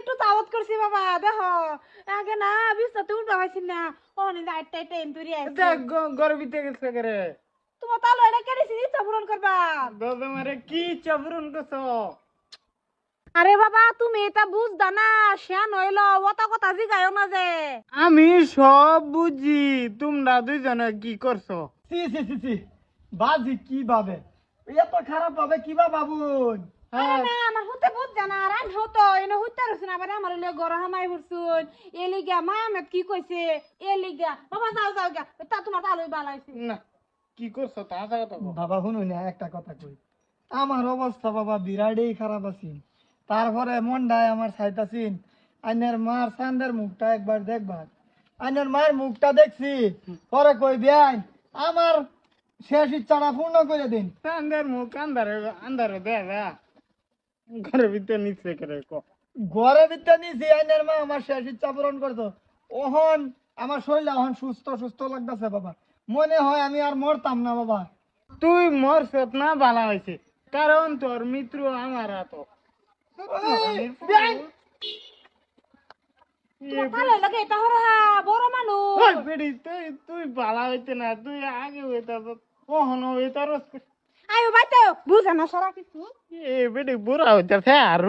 একটু দাওয়াত করছি বাবা দেখো আগে না বিস্তাতে উঠবা পাইছি না অনেক লাইট টাইট এন্তুরি আছে গর্বিতে গেছে করে তোমার তালো এটা কেড়েছি ইচ্ছা পূরণ করবা দাদা মারে কি চাবরুন করছো আরে বাবা তুমি এটা বুঝদা না শিয়ান হইলো ওটা কথা জিগায়ও না যে আমি সব বুঝি তোমরা দুইজনে কি করছো সি সি সি সি বাজি কি ভাবে এত খারাপ ভাবে কিবা বাবুন আরে না আমার হতে বুঝ জানা আর আমি হতো এনে হইতে রছনা আবার আমার লগে গড় হামাই পড়ছুন এলিগা মায়ামেত কি কইছে এলিগা বাবা যাও যাও গা তা তোমার তালুই বালাইছে না কি করছো তা কথা কও। বাবা শুনুন না একটা কথা কই আমার অবস্থা বাবা বিরাটই খারাপ আছি তারপরে মনটায় আমার চাইতাছিন আইনের মার চান্দের মুখটা একবার দেখবার আইনের মার মুখটা দেখছি পরে কই বিয়াই আমার শেষ ইচ্ছাটা পূর্ণ করে দিন আন্দার মুখ আন্দারে আন্দারে দেয়া ঘরের ভিতরে নিচে করে কো ঘরে ভিতরে নিছি আইনের মা আমার শেষ ইচ্ছা পূরণ করতো ওহন আমার শরীর এখন সুস্থ সুস্থ লাগতেছে বাবা মনে হয় আমি আর মরতাম না বাবা তুই মরছ না ভালো হয়েছে কারণ তোর মিত্র আমার তো বিয়াই তোমার তালুই লাগে এটা হরা বড় মানুষ বেড়ি তুই তুই ভালো হইতে না তুই আগে হইতে কখনো হইতে আয়ো বাইতে বুঝা না সারা কিছু এ বেড়ি বুড়া হইতেছে আর